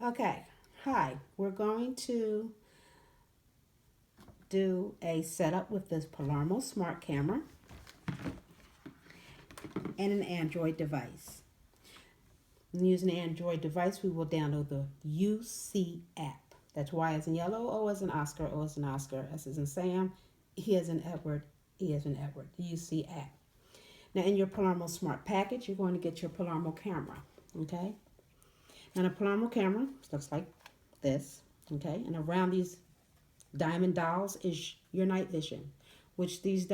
Okay, hi. We're going to do a setup with this Palermo Smart Camera and an Android device. Using an Android device, we will download the UC app. That's Y as in yellow, O as in Oscar, O as in Oscar, S as in Sam, E as in Edward, E as in Edward, the UC app. Now, in your Palermo Smart package, you're going to get your Palermo camera. Okay? Now, the Palermo camera looks like this. Okay? And around these diamond dials is your night vision, which these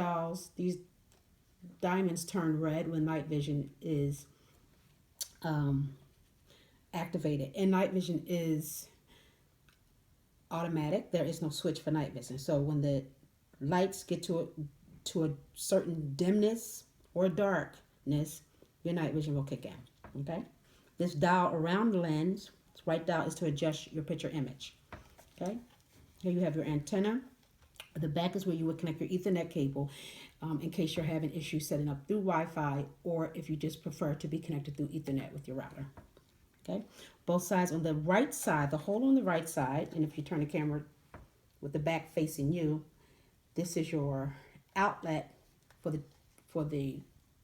diamonds turn red when night vision is um, activated. And night vision is automatic. There is no switch for night vision. So when the lights get to a certain dimness or darkness, your night vision will kick in. Okay. This dial around the lens, this white dial, is to adjust your picture image. Okay. Here you have your antenna. The back is where you would connect your Ethernet cable in case you're having issues setting up through Wi-Fi, or if you just prefer to be connected through Ethernet with your router. Okay, both sides on the right side, the hole on the right side, and if you turn the camera with the back facing you, this is your outlet for the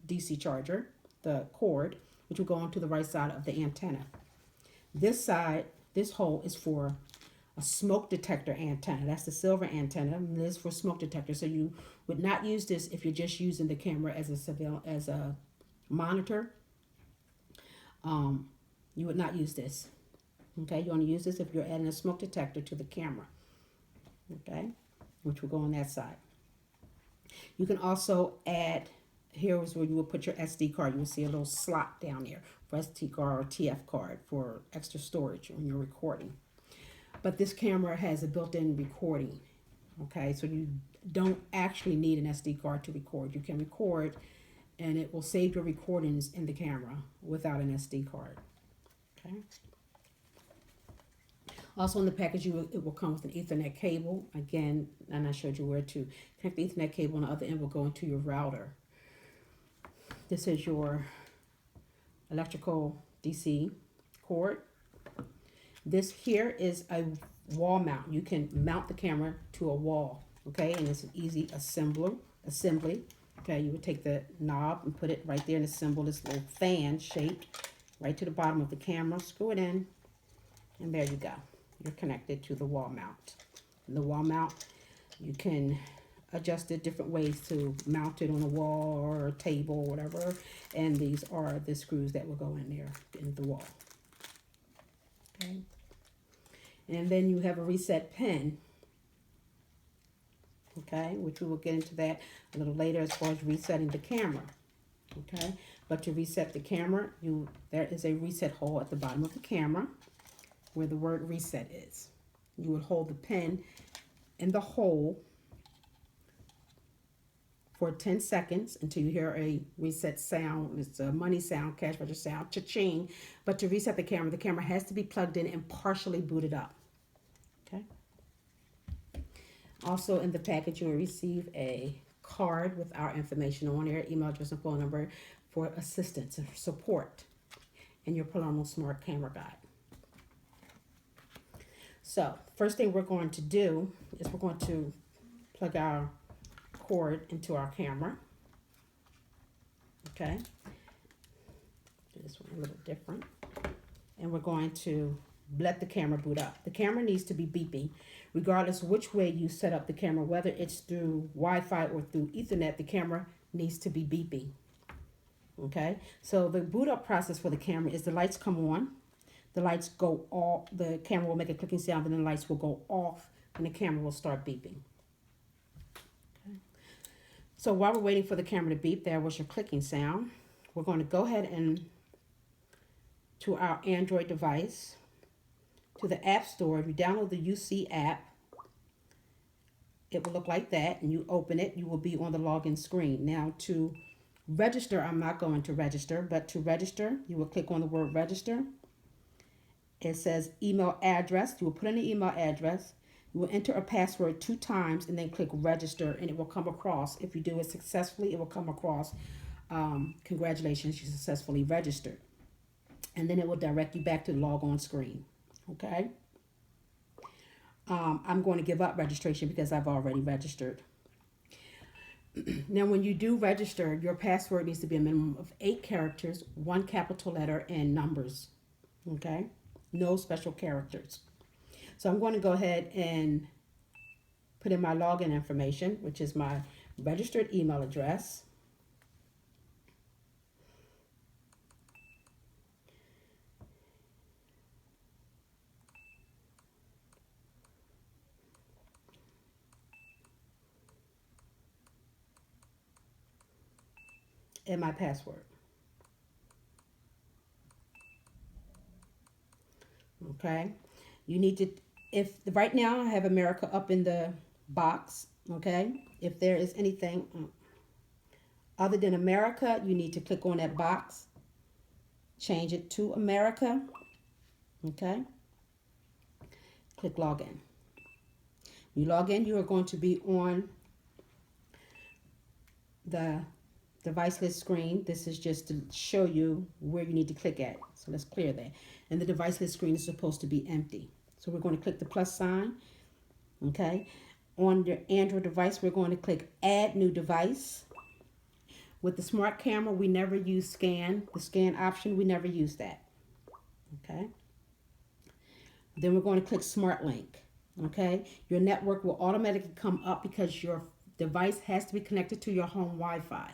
DC charger, the cord, which will go onto the right side of the antenna. This side, this hole is for a smoke detector antenna. That's the silver antenna. And this is for smoke detector. So you would not use this if you're just using the camera as a monitor. You would not use this. Okay, you want to use this if you're adding a smoke detector to the camera. Okay, which will go on that side. You can also add. Here is where you will put your SD card. You will see a little slot down there for SD card or TF card for extra storage when you're recording. But this camera has a built-in recording. Okay, so you don't actually need an SD card to record. You can record and it will save your recordings in the camera without an SD card. Okay. Also in the package, it will come with an Ethernet cable. Again, and I showed you where to connect the Ethernet cable, and the other end will go into your router. This is your electrical DC cord. This here is a wall mount. You can mount the camera to a wall, okay? And it's an easy assembly. Okay, you would take the knob and put it right there and assemble this little fan shaped right to the bottom of the camera. Screw it in, and there you go. You're connected to the wall mount. And the wall mount, you can adjust it different ways to mount it on a wall or a table or whatever. And these are the screws that will go in there in the wall. Okay. And then you have a reset pin, okay, which we will get into that a little later as far as resetting the camera, okay. But to reset the camera, there is a reset hole at the bottom of the camera where the word reset is. You would hold the pin in the hole for 10 seconds until you hear a reset sound. It's a money sound, cash register sound, cha-ching. But to reset the camera has to be plugged in and partially booted up. Okay. Also in the package, you will receive a card with our information on there, email address and phone number for assistance and support in your Palermo Smart Camera Guide. So first thing we're going to do is we're going to plug our cord into our camera. Okay. Do this one a little different. And we're going to let the camera boot up. The camera needs to be beeping. Regardless which way you set up the camera, whether it's through Wi-Fi or through Ethernet, the camera needs to be beeping. Okay, so the boot up process for the camera is the lights come on, the lights go off, the camera will make a clicking sound, and then the lights will go off, and the camera will start beeping. Okay. So while we're waiting for the camera to beep, there was your clicking sound. We're going to go ahead and to our Android device, to the App Store. If you download the UC app, it will look like that, and you open it, you will be on the login screen. Now to register, I'm not going to register, but to register, you will click on the word register. It says email address. You will put in the email address. You will enter a password 2 times and then click register, and it will come across. If you do it successfully, it will come across, congratulations, you successfully registered. And then it will direct you back to the log on screen. Okay. I'm going to give up registration because I've already registered. Now, when you do register, your password needs to be a minimum of 8 characters, 1 capital letter, and numbers. Okay? No special characters. So I'm going to go ahead and put in my login information, which is my registered email address. And my password. Okay? You need to, if right now I have America up in the box, okay? If there is anything other than America, you need to click on that box, change it to America, okay? Click login. You log in, you are going to be on the device list screen. This is just to show you where you need to click at. So let's clear that. And the device list screen is supposed to be empty. So we're going to click the plus sign, okay? On your Android device, we're going to click add new device. With the smart camera, we never use scan. The scan option, we never use that, okay? Then we're going to click smart link, okay? Your network will automatically come up because your device has to be connected to your home Wi-Fi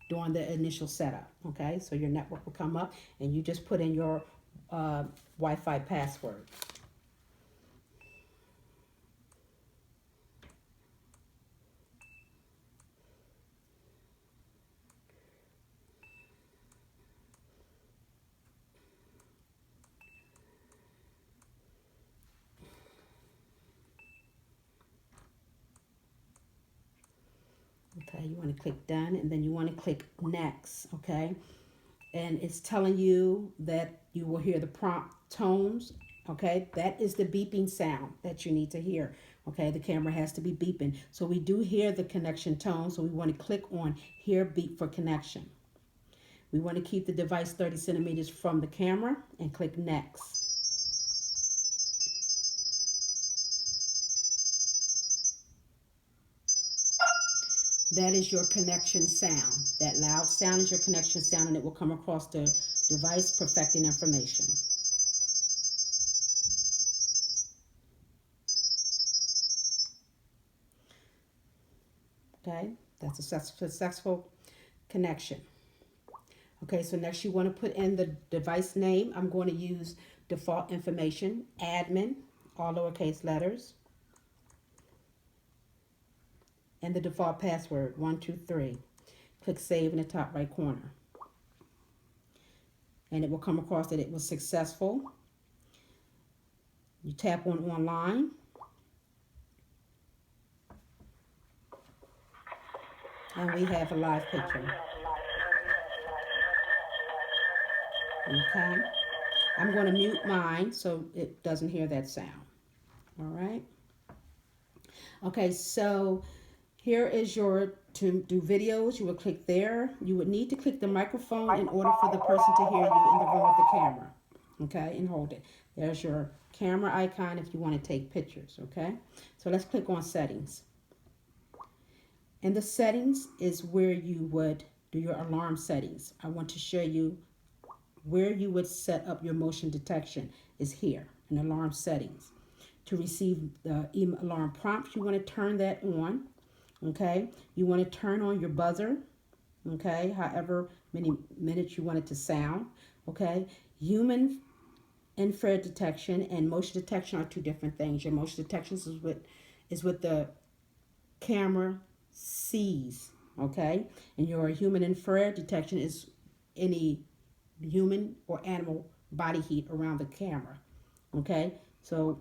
during the initial setup, okay? So your network will come up and you just put in your Wi-Fi password. Okay, you want to click done and then you want to click next, okay? And it's telling you that you will hear the prompt tones, okay? That is the beeping sound that you need to hear, okay? The camera has to be beeping. So we do hear the connection tone, so we want to click on hear beep for connection. We want to keep the device 30 centimeters from the camera and click next. That is your connection sound. That loud sound is your connection sound, and it will come across the device perfecting information. Okay, that's a successful connection. Okay, so next you want to put in the device name. I'm going to use default information, admin, all lowercase letters, and the default password, 123. Click save in the top right corner. And it will come across that it was successful. You tap on online. And we have a live picture. Okay. I'm going to mute mine so it doesn't hear that sound. All right. Okay, so here is your to do videos. You would click there. You would need to click the microphone in order for the person to hear you in the room with the camera. Okay, and hold it. There's your camera icon if you want to take pictures. Okay, so let's click on settings. And the settings is where you would do your alarm settings. I want to show you where you would set up your motion detection is here in alarm settings. To receive the alarm prompts, you want to turn that on. Okay, you want to turn on your buzzer. Okay, however many minutes you want it to sound. Okay, human infrared detection and motion detection are two different things. Your motion detection is what the camera sees. Okay, and your human infrared detection is any human or animal body heat around the camera. Okay, so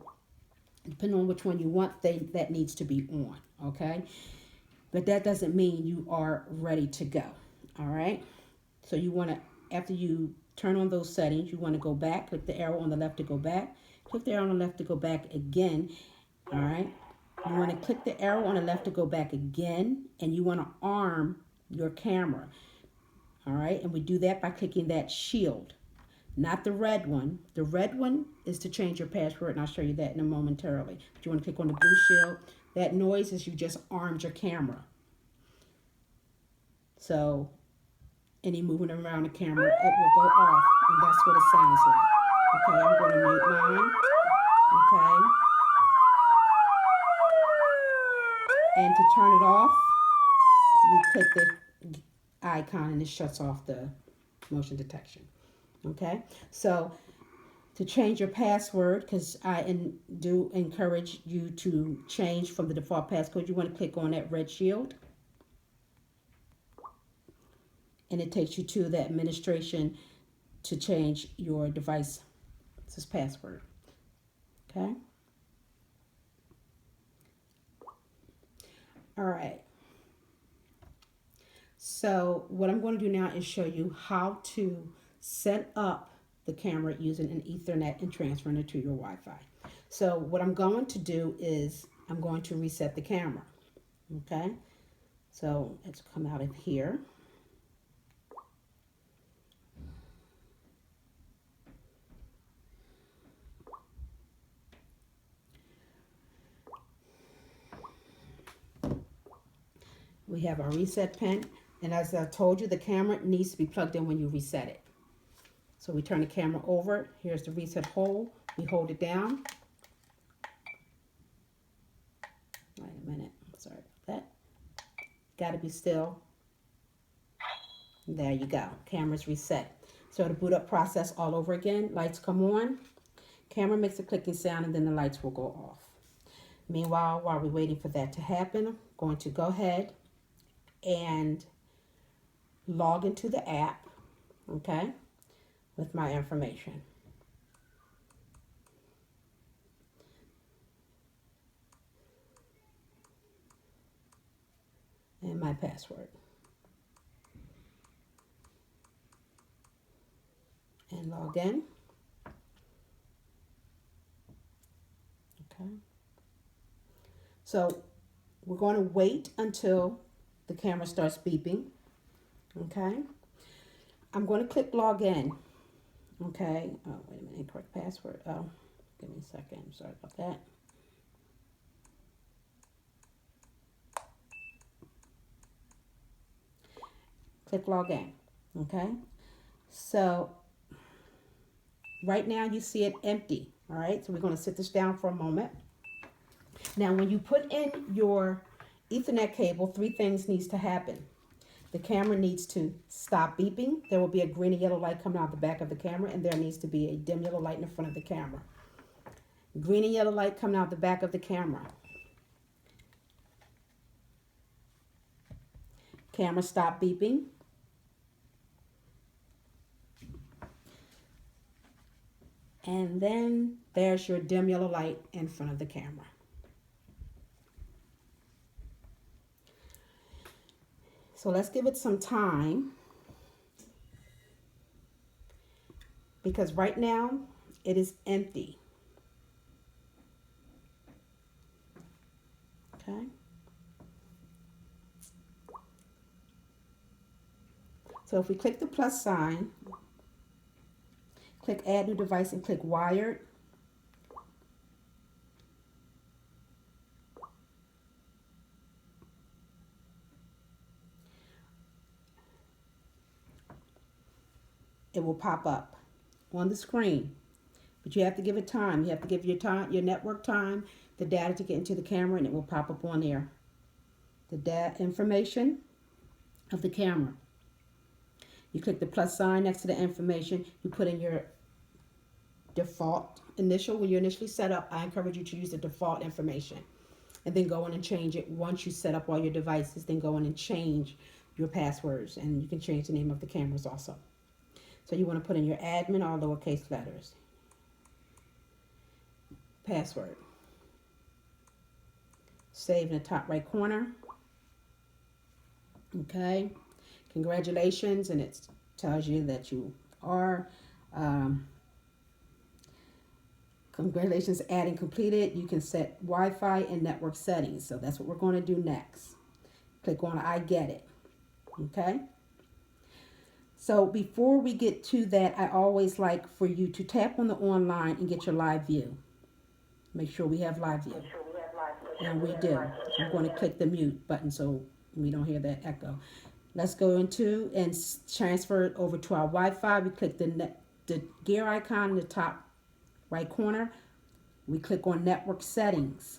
depending on which one you want, that needs to be on. Okay, but that doesn't mean you are ready to go. All right, so you want to, after you turn on those settings, you want to go back, click the arrow on the left to go back, click the arrow on the left to go back again. All right, you want to click the arrow on the left to go back again, and you want to arm your camera. All right, and we do that by clicking that shield. not the red one. The red one is to change your password, and I'll show you that in a momentarily. But you want to click on the blue shield. That noise is you just armed your camera. So any movement around the camera, it will go off, and that's what it sounds like. Okay, I'm going to mute mine. Okay. And to turn it off, you click the icon and it shuts off the motion detection. Okay, so to change your password, because I do encourage you to change from the default passcode, you want to click on that red shield. And it takes you to the administration to change your device's password. Okay. All right. So what I'm going to do now is show you how to set up the camera using an Ethernet and transferring it to your Wi-Fi. So what I'm going to do is I'm going to reset the camera. Okay. So let's come out of here. We have our reset pin, and as I told you, the camera needs to be plugged in when you reset it. So we turn the camera over. Here's the reset hole. We hold it down. Wait a minute. Sorry about that. Got to be still. There you go. Camera's reset. So the boot up process all over again. Lights come on. Camera makes a clicking sound, and then the lights will go off. Meanwhile, while we're waiting for that to happen, I'm going to go ahead and log into the app, okay, with my information. And my password. And log in. Okay. So we're going to wait until the camera starts beeping. Okay. I'm going to click log in. Okay. Oh, wait a minute. Incorrect password. Oh, give me a second. I'm sorry about that. Click log in. Okay. So right now you see it empty. All right. So we're going to sit this down for a moment. Now, when you put in your Ethernet cable, 3 things needs to happen. The camera needs to stop beeping. There will be a green and yellow light coming out the back of the camera, and there needs to be a dim yellow light in the front of the camera. Green and yellow light coming out the back of the camera. Camera stop beeping. And then there's your dim yellow light in front of the camera. So let's give it some time, because right now it is empty. Okay. So if we click the plus sign, click add new device and click wired. It will pop up on the screen, but you have to give it time. You have to give your time, your network time, the data to get into the camera, and it will pop up on there. The data information of the camera. You click the plus sign next to the information. You put in your default initial. When you initially set up, I encourage you to use the default information, and then go in and change it. Once you set up all your devices, then go in and change your passwords, and you can change the name of the cameras also. So you want to put in your admin, all lowercase letters. Password. Save in the top right corner. Okay. Congratulations, and it tells you that you are. Congratulations, adding completed. You can set Wi-Fi and network settings. So that's what we're going to do next. Click on I get it. Okay. So before we get to that, I always like for you to tap on the online and get your live view. Make sure we have live view. And we do. I'm going to click the mute button so we don't hear that echo. Let's go into and transfer it over to our Wi-Fi. We click the gear icon in the top right corner. We click on network settings.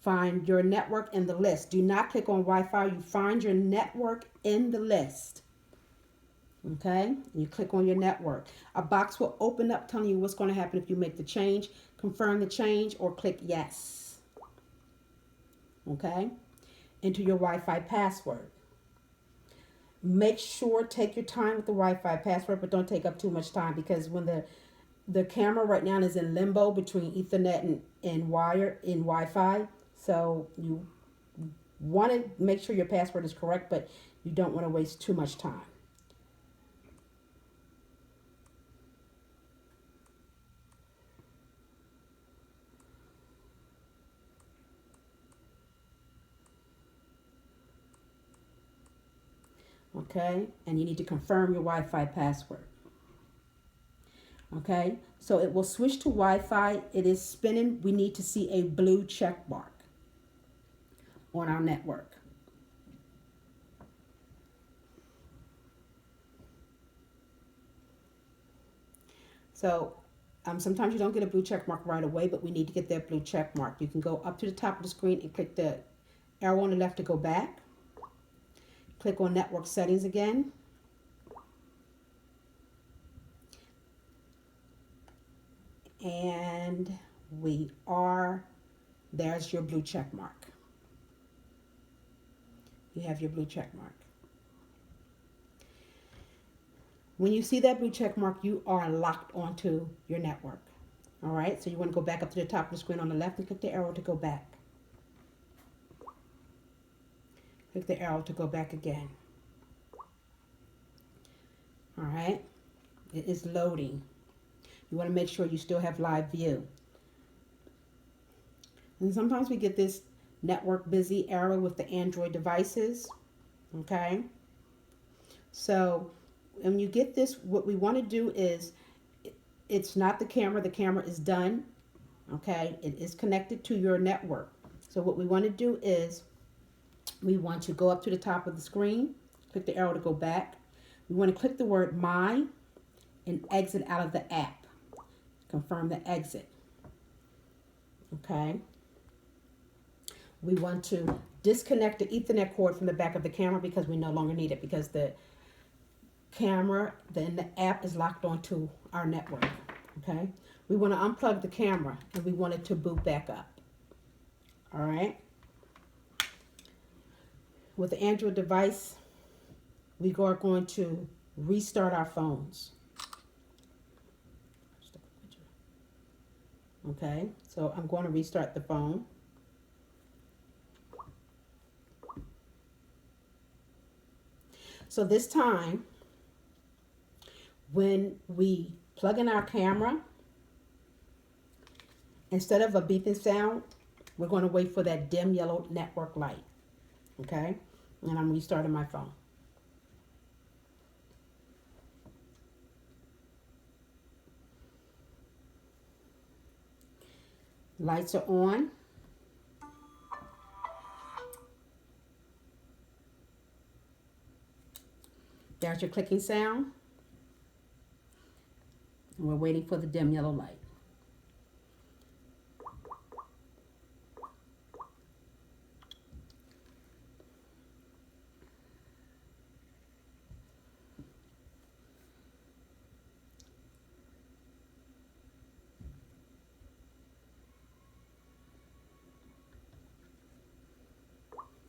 Find your network in the list. Do not click on Wi-Fi. You find your network in the list. Okay, you click on your network. A box will open up telling you what's going to happen if you make the change. Confirm the change or click yes. Okay, enter your Wi-Fi password. Make sure, take your time with the Wi-Fi password, but don't take up too much time, because when the camera right now is in limbo between Ethernet and Wi-Fi. So you want to make sure your password is correct, but you don't want to waste too much time. Okay, and you need to confirm your Wi-Fi password. Okay, so it will switch to Wi-Fi. It is spinning. We need to see a blue check mark on our network. So sometimes you don't get a blue check mark right away, but we need to get that blue check mark. You can go up to the top of the screen and click the arrow on the left to go back. Click on network settings again. And there's your blue check mark. You have your blue check mark. When you see that blue check mark, you are locked onto your network. All right, so you want to go back up to the top of the screen on the left and click the arrow to go back. Click the arrow to go back again. All right, it is loading. You want to make sure you still have live view. And sometimes we get this network busy error with the Android devices. Okay, so when you get this, what we want to do is, it's not the camera is done. Okay, it is connected to your network. So what we want to do is, we want to go up to the top of the screen, click the arrow to go back. We want to click the word My and exit out of the app. Confirm the exit. Okay. We want to disconnect the Ethernet cord from the back of the camera because we no longer need it, because the camera, then the app is locked onto our network. Okay. We want to unplug the camera and we want it to boot back up. All right. With the Android device, we are going to restart our phones. Okay, so I'm going to restart the phone. So this time, when we plug in our camera, instead of a beeping sound, we're going to wait for that dim yellow network light. Okay, and I'm restarting my phone. Lights are on. There's your clicking sound. And we're waiting for the dim yellow light.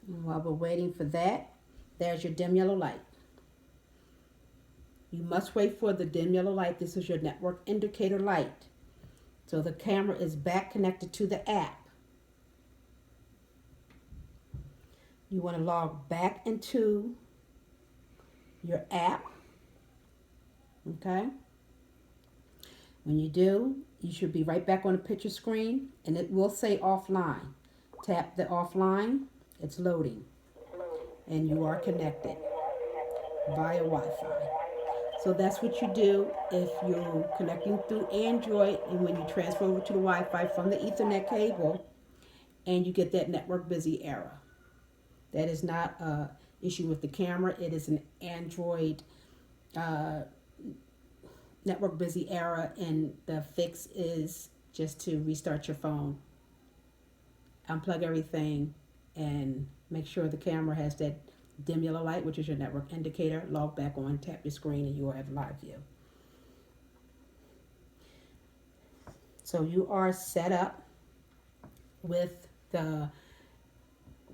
And while we're waiting for that, there's your dim yellow light. You must wait for the dim yellow light. This is your network indicator light. So the camera is back connected to the app. You want to log back into your app. Okay. When you do, you should be right back on the picture screen, and it will say offline. Tap the offline. It's loading. And you are connected. via Wi-Fi. So that's what you do if you're connecting through Android, and when you transfer over to the Wi-Fi from the Ethernet cable and you get that network busy error. That is not a issue with the camera. It is an Android uh, network busy error, and the fix is just to restart your phone, unplug everything, and make sure the camera has that dim yellow light, which is your network indicator. Log back on, tap your screen, and you will have live view. So you are set up with the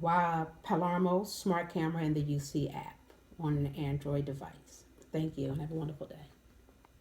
Palermo SmartCam and the UC app on an Android device. Thank you, and have a wonderful day.